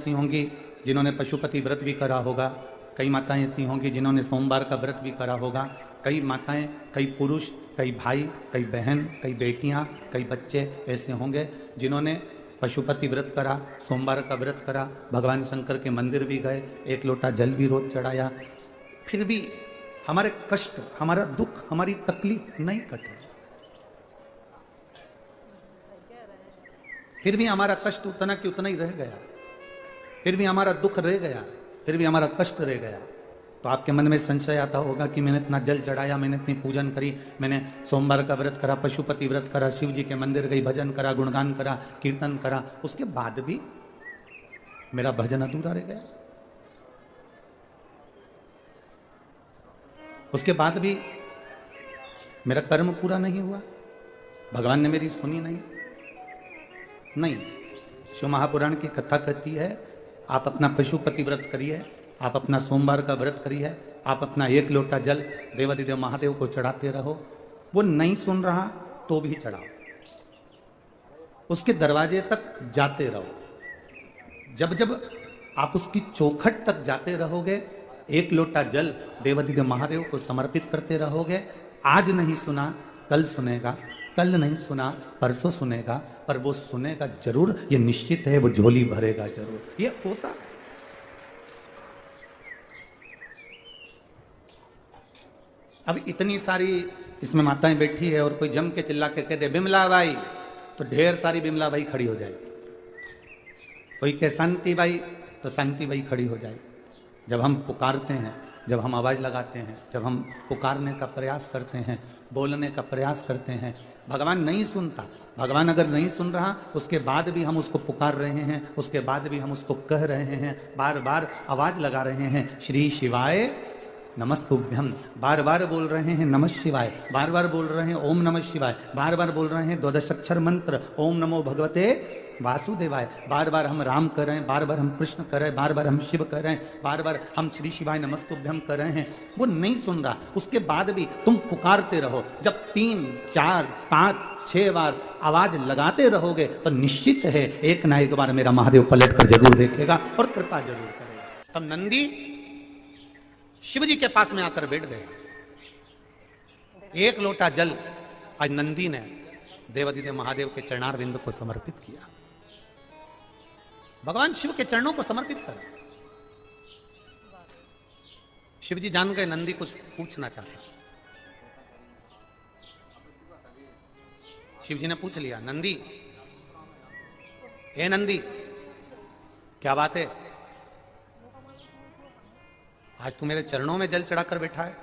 ऐसी होंगी जिन्होंने पशुपति व्रत भी करा होगा, कई माताएं ऐसी होंगी जिन्होंने सोमवार का व्रत भी करा होगा, कई माताएं, कई पुरुष, कई भाई, कई बहन, कई बेटियां, कई बच्चे ऐसे होंगे जिन्होंने पशुपति व्रत करा, सोमवार का व्रत करा, भगवान शंकर के मंदिर भी गए, एक लोटा जल भी रोज चढ़ाया, फिर भी हमारे कष्ट, हमारा दुख, हमारी तकलीफ नहीं कटे, फिर भी हमारा कष्ट उतना कि उतना ही रह गया, फिर भी हमारा दुख रह गया, फिर भी हमारा कष्ट रह गया। तो आपके मन में संशय आता होगा कि मैंने इतना जल चढ़ाया, मैंने इतनी पूजन करी, मैंने सोमवार का व्रत करा, पशुपति व्रत करा, शिव जी के मंदिर गई, भजन करा, गुणगान करा, कीर्तन करा, उसके बाद भी मेरा भजन अधूरा रह गया, उसके बाद भी मेरा कर्म पूरा नहीं हुआ, भगवान ने मेरी सुनी नहीं। शिव महापुराण की कथा कहती है, आप अपना पशुपति व्रत करिए, आप अपना सोमवार का व्रत करिए, आप अपना एक लोटा जल देवाधिदेव महादेव को चढ़ाते रहो। वो नहीं सुन रहा तो भी चढ़ाओ, उसके दरवाजे तक जाते रहो। जब जब आप उसकी चौखट तक जाते रहोगे, एक लोटा जल देवाधिदेव महादेव को समर्पित करते रहोगे। आज नहीं सुना कल सुनेगा, कल नहीं सुना परसों सुनेगा, पर वो सुनेगा जरूर, ये निश्चित है, वो झोली भरेगा जरूर, ये होता। अब इतनी सारी इसमें माताएं बैठी है और कोई जम के चिल्ला के कह दे बिमला बाई, तो ढेर सारी बिमला बाई खड़ी हो जाएगी। कोई कहे शांति बाई, तो शांति बाई खड़ी हो जाएगी। जब हम पुकारते हैं, जब हम आवाज़ लगाते हैं, जब हम पुकारने का प्रयास करते हैं, बोलने का प्रयास करते हैं, भगवान नहीं सुनता। भगवान अगर नहीं सुन रहा, उसके बाद भी हम उसको पुकार रहे हैं, उसके बाद भी हम उसको कह रहे हैं, बार बार आवाज़ लगा रहे हैं, श्री शिवाय नमस्तुभ्यम, बार बार बोल रहे हैं नमः शिवाय, बार बार बोल रहे हैं ओम नमः शिवाय, बार बार बोल रहे हैं द्वादशाक्षर मंत्र ओम नमो भगवते वासुदेवाय, बार बार हम राम कर रहे हैं, बार बार हम कृष्ण कर रहे हैं, बार बार हम शिव कर रहे हैं, बार बार हम श्री शिवाय नमस्तुभ्यम कर रहे हैं। वो नहीं सुन रहा, उसके बाद भी तुम पुकारते रहो। जब 3, 4, 5, 6 बार आवाज लगाते रहोगे तो निश्चित है एक ना एक बार मेरा महादेव पलट कर जरूर देखेगा और कृपा जरूर करेगा। तब नंदी शिव जी के पास में आकर बैठ गए। एक लोटा जल आज नंदी ने देवाधिदेव महादेव के चरणारविंद को समर्पित किया। भगवान शिव के चरणों को समर्पित कर। शिव जी जान गए नंदी कुछ पूछना चाहता। शिव जी ने पूछ लिया, नंदी, हे नंदी, क्या बात है? आज तू मेरे चरणों में जल चढ़ाकर बैठा है।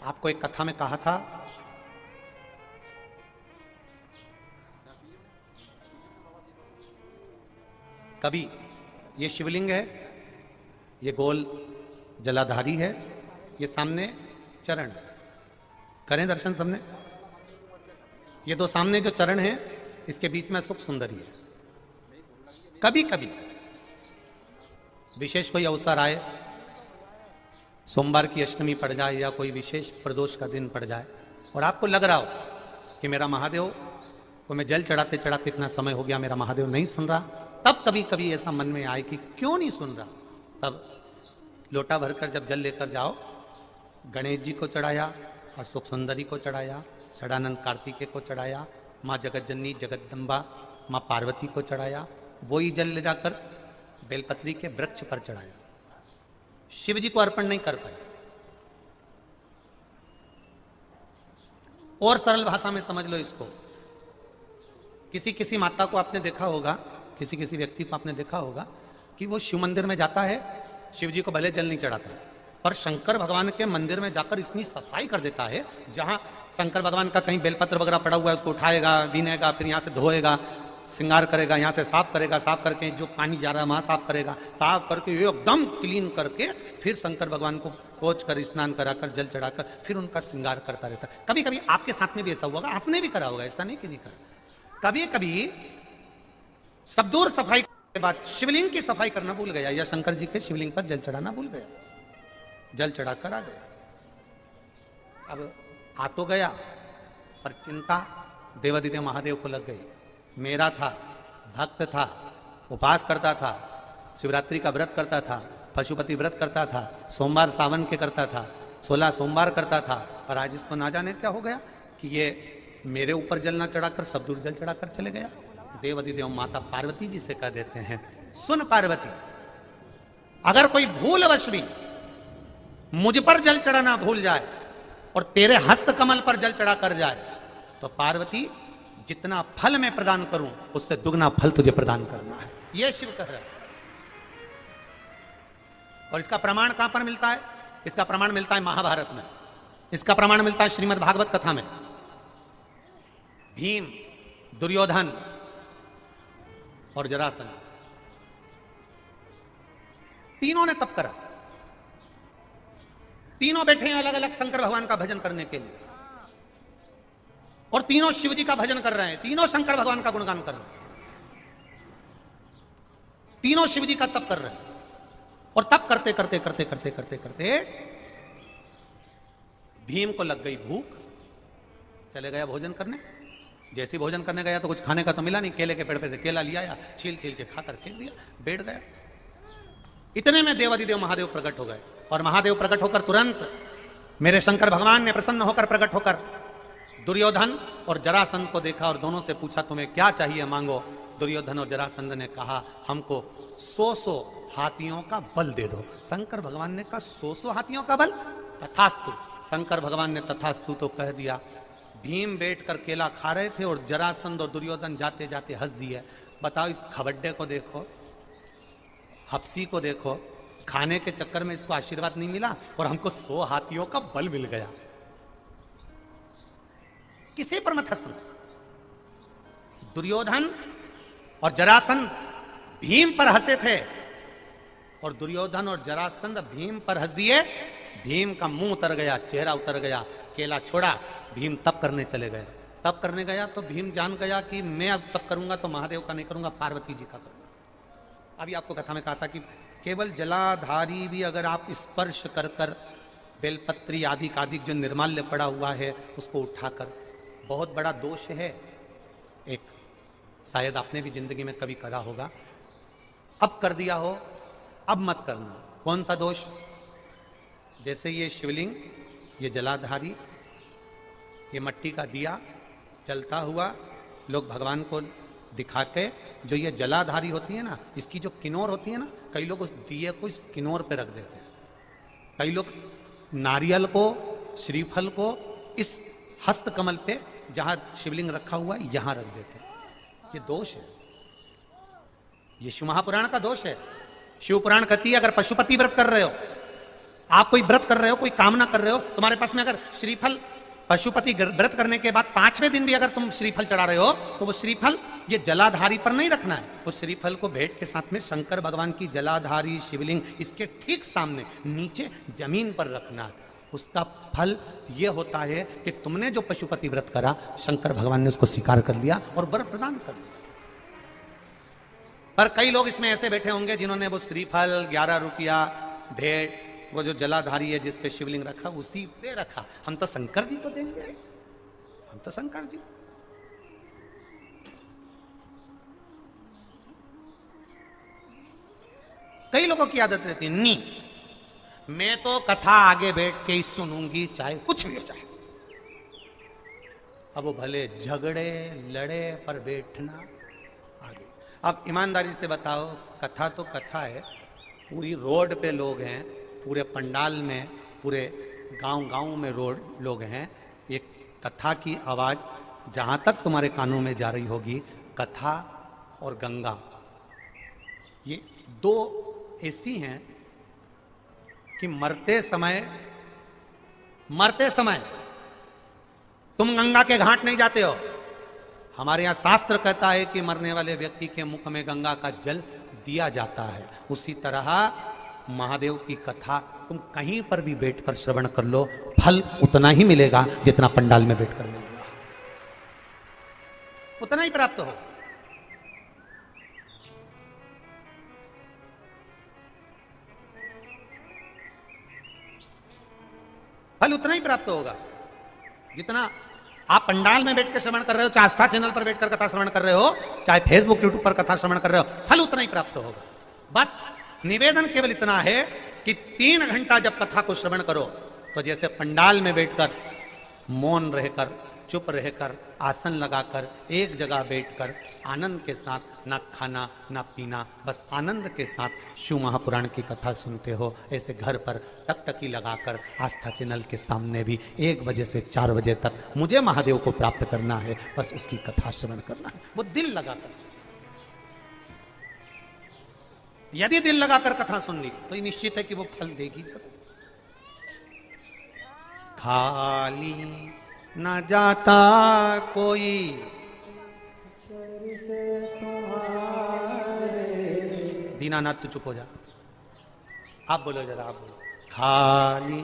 आपको एक कथा में कहा था, कभी ये शिवलिंग है, ये गोल जलाधारी है, ये सामने चरण, करें दर्शन सबने। ये दो सामने जो चरण है, इसके बीच में सुख सुंदरी है। कभी कभी विशेष कोई अवसर आए, सोमवार की अष्टमी पड़ जाए या कोई विशेष प्रदोष का दिन पड़ जाए और आपको लग रहा हो कि मेरा महादेव को मैं जल चढ़ाते चढ़ाते इतना समय हो गया, मेरा महादेव नहीं सुन रहा, तब कभी कभी ऐसा मन में आए कि क्यों नहीं सुन रहा, तब लोटा भरकर जब जल लेकर जाओ, गणेश जी को चढ़ाया, अशोक सुंदरी को चढ़ाया, षडानंद कार्तिकेय को चढ़ाया, माँ जगतजननी जगदम्बा माँ पार्वती को चढ़ाया, वही जल ले जाकर बेलपत्री के वृक्ष पर चढ़ाया। शिव जी को अर्पण नहीं कर पाए। और सरल भाषा में समझ लो इसको, किसी किसी माता को आपने देखा होगा, किसी किसी व्यक्ति को आपने देखा होगा कि वो शिव मंदिर में जाता है, शिव जी को भले जल नहीं चढ़ाता है, पर शंकर भगवान के मंदिर में जाकर इतनी सफाई कर देता है, जहां शंकर भगवान का कहीं बेलपत्र वगैरह पड़ा हुआ है उसको उठाएगा, बीनेगा, फिर यहाँ से धोएगा, श्रृंगार करेगा, यहाँ से साफ करेगा, साफ करके जो पानी जा रहा है वहाँ साफ करेगा, साफ करके एकदम क्लीन करके फिर शंकर भगवान को पोंछ कर स्नान कराकर जल चढ़ाकर फिर उनका श्रृंगार करता रहता है। कभी कभी आपके साथ में भी ऐसा हुआ, आपने भी करा होगा, ऐसा नहीं कि नहीं करा। कभी कभी सब दूर सफाई के बाद शिवलिंग की सफाई करना भूल गया या शंकर जी के शिवलिंग पर जल चढ़ाना भूल गया, जल चढ़ाकर आ गया। अब आ तो गया, पर चिंता देवाधिदेव महादेव को लग गई। मेरा था, भक्त था, उपास करता था, शिवरात्रि का व्रत करता था, पशुपति व्रत करता था, सोमवार सावन के करता था, 16 सोमवार करता था, और आज इसको ना जाने क्या हो गया कि ये मेरे ऊपर जल ना चढ़ाकर सब दूर जल चढ़ाकर चले गया। देवाधिदेव माता पार्वती जी से कह देते हैं, सुन पार्वती, अगर कोई भूलवश भी मुझ पर जल चढ़ाना भूल जाए और तेरे हस्त कमल पर जल चढ़ा कर जाए, तो पार्वती जितना फल मैं प्रदान करूं उससे दुगना फल तुझे प्रदान करना है। यह शिव कह रहा है। और इसका प्रमाण कहां पर मिलता है? इसका प्रमाण मिलता है महाभारत में, इसका प्रमाण मिलता है श्रीमद् भागवत कथा में। भीम, दुर्योधन और जरासंध, तीनों ने तप करा। तीनों बैठे हैं अलग अलग शंकर भगवान का भजन करने के लिए, और तीनों शिव जी का भजन कर रहे हैं, तीनों शंकर भगवान का गुणगान कर रहे हैं, तीनों शिव जी का तप कर रहे हैं। और तप करते करते करते करते करते करते भीम को लग गई भूख, चले गया भोजन करने। जैसे भोजन करने गया तो कुछ खाने का तो मिला नहीं, केले के पेड़ पे से केला लिया या छील छील के खाकर फेंक दिया, बैठ गया। इतने में देवाधिदेव महादेव प्रकट हो गए, और महादेव प्रकट होकर तुरंत मेरे शंकर भगवान ने प्रसन्न होकर प्रकट होकर दुर्योधन और जरासंध को देखा और दोनों से पूछा, तुम्हें क्या चाहिए मांगो। दुर्योधन और जरासंध ने कहा, हमको 100 हाथियों का बल दे दो। शंकर भगवान ने कहा, 100 हाथियों का बल? तथास्तु। शंकर भगवान ने तथास्तु तो कह दिया। भीम बैठकर केला खा रहे थे और जरासंध और दुर्योधन जाते जाते हंस दिए। बताओ, इस खबड्डे को देखो, हफ्सी को देखो, खाने के चक्कर में इसको आशीर्वाद नहीं मिला और हमको 100 हाथियों का बल मिल गया। किसी पर मत हंसना। दुर्योधन और जरासंध भीम पर हंसे थे, और दुर्योधन और जरासंध भीम पर हंस दिए। भीम का मुंह उतर गया, चेहरा उतर गया, केला छोड़ा, भीम तप करने चले गए। तप करने गया तो भीम जान गया कि मैं अब तप करूंगा तो महादेव का नहीं करूंगा, पार्वती जी का करूंगा। अभी आपको कथा में कहा था कि केवल जलाधारी भी अगर आप स्पर्श कर कर बेलपत्री आदि कादिक जो निर्माल्य पड़ा हुआ है उसको उठाकर, बहुत बड़ा दोष है एक, शायद आपने भी जिंदगी में कभी करा होगा, अब कर दिया हो, अब मत करना। कौन सा दोष? जैसे ये शिवलिंग, ये जलाधारी, ये मट्टी का दिया जलता हुआ, लोग भगवान को दिखा के, जो ये जलाधारी होती है ना, इसकी जो किनोर होती है ना, कई लोग उस दिए को इस किनोर पे रख देते हैं। कई लोग नारियल को, श्रीफल को इस हस्त कमल पे जहां शिवलिंग रखा हुआ है यहां रख देते हैं। ये दोष है, ये शिव महापुराण का दोष है। शिव पुराण कहती है, अगर पशुपति व्रत कर रहे हो, आप कोई व्रत कर रहे हो, कोई कामना कर रहे हो, तुम्हारे पास में अगर श्रीफल, पशुपति व्रत करने के बाद 5वें दिन भी अगर तुम श्रीफल चढ़ा रहे हो, तो वो श्रीफल ये जलाधारी पर नहीं रखना है। उस श्रीफल को भेंट के साथ में शंकर भगवान की जलाधारी शिवलिंग इसके ठीक सामने नीचे जमीन पर रखना है। उसका फल ये होता है कि तुमने जो पशुपति व्रत करा, शंकर भगवान ने उसको स्वीकार कर लिया और वर प्रदान कर दिया। पर कई लोग इसमें ऐसे बैठे होंगे जिन्होंने वो श्रीफल 11 रुपया भेंट, वो जो जलाधारी है जिस पे शिवलिंग रखा, उसी पे रखा। हम तो शंकर जी को देंगे, हम तो शंकर जी। कई लोगों की आदत रहती है, नहीं मैं तो कथा आगे बैठ के ही सुनूंगी, चाहे कुछ भी हो जाए। अब वो भले झगड़े लड़े पर बैठना आगे। अब ईमानदारी से बताओ, कथा तो कथा है, पूरी रोड पे लोग हैं, पूरे पंडाल में, पूरे गांव में लोग हैं। ये कथा की आवाज जहां तक तुम्हारे कानों में जा रही होगी, कथा और गंगा, ये दो ऐसी हैं कि मरते समय तुम गंगा के घाट नहीं जाते हो। हमारे यहां शास्त्र कहता है कि मरने वाले व्यक्ति के मुख में गंगा का जल दिया जाता है। उसी तरह महादेव की कथा तुम कहीं पर भी बैठकर श्रवण कर लो, फल उतना ही मिलेगा जितना पंडाल में बैठकर मिलेगा, उतना ही प्राप्त हो। फल उतना ही प्राप्त होगा जितना आप पंडाल में बैठ के श्रवण कर रहे हो, चाहे आस्था चैनल पर बैठकर कथा श्रवण कर रहे हो, चाहे फेसबुक यूट्यूब पर कथा श्रवण कर रहे हो, फल उतना ही प्राप्त होगा। बस निवेदन केवल इतना है कि 3 घंटा जब कथा को श्रवण करो तो जैसे पंडाल में बैठकर मौन रहकर, चुप रहकर, आसन लगाकर, एक जगह बैठकर आनंद के साथ ना खाना ना पीना, बस आनंद के साथ शिव महापुराण की कथा सुनते हो, ऐसे घर पर टकटकी लगाकर आस्था चैनल के सामने भी 1 बजे से 4 बजे तक मुझे महादेव को प्राप्त करना है, बस उसकी कथा श्रवण करना है। वो दिल लगाकर, यदि दिल लगाकर कथा सुन ली तो ये निश्चित है कि वो फल देगी जरूर। खाली न जाता कोई दीनानाथ, तू चुप हो जा, आप बोलो जरा, आप बोलो। खाली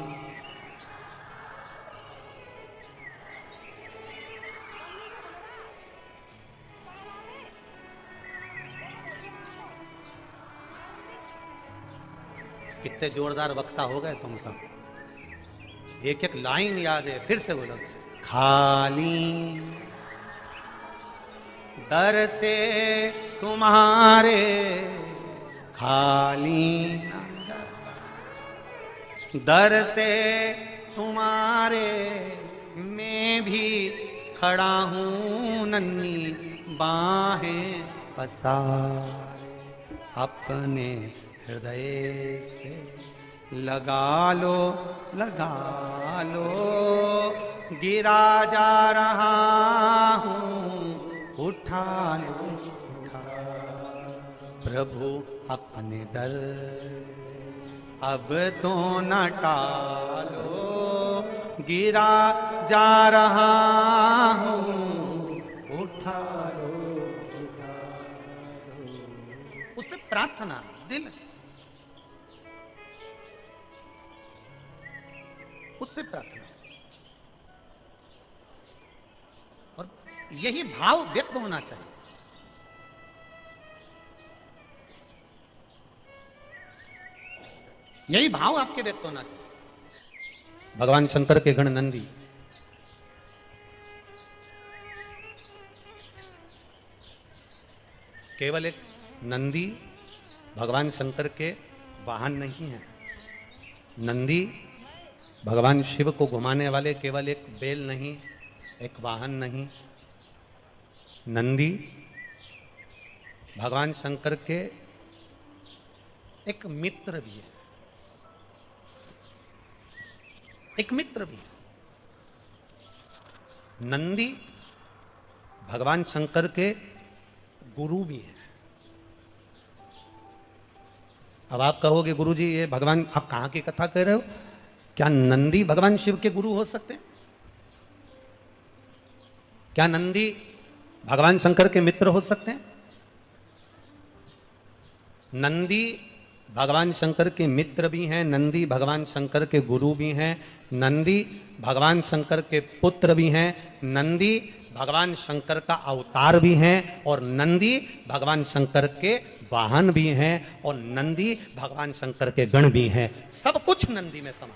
कितने जोरदार वक्ता हो गए तुम सब, एक एक लाइन याद है, फिर से बोलो। खाली दर से तुम्हारे खाली दर से तुम्हारे मैं भी खड़ा हूँ नन्ही बाहें पसारे, अपने हृदय से लगा लो गिरा जा रहा हूँ उठा लो प्रभु अपने दर से अब तो न टालो, गिरा जा रहा हूँ उठा लो। उससे प्रार्थना दिल, उससे प्रार्थना, और यही भाव व्यक्त होना चाहिए। यही भाव आपके व्यक्त होना चाहिए। भगवान शंकर के गण नंदी, केवल एक नंदी भगवान शंकर के वाहन नहीं है। नंदी भगवान शिव को घुमाने वाले केवल एक बैल नहीं, एक वाहन नहीं। नंदी भगवान शंकर के एक मित्र भी है, एक मित्र भी है। नंदी भगवान शंकर के गुरु भी है। अब आप कहोगे गुरुजी ये भगवान, आप कहाँ की कथा कह रहे हो? क्या नंदी भगवान शिव के गुरु हो सकते हैं? क्या नंदी भगवान शंकर के मित्र हो सकते हैं? नंदी भगवान शंकर के मित्र भी हैं, नंदी भगवान शंकर के गुरु भी हैं, नंदी भगवान शंकर के पुत्र भी हैं, नंदी भगवान शंकर का अवतार भी हैं, और नंदी भगवान शंकर के वाहन भी हैं, और नंदी भगवान शंकर के गण भी हैं। सब कुछ नंदी में समा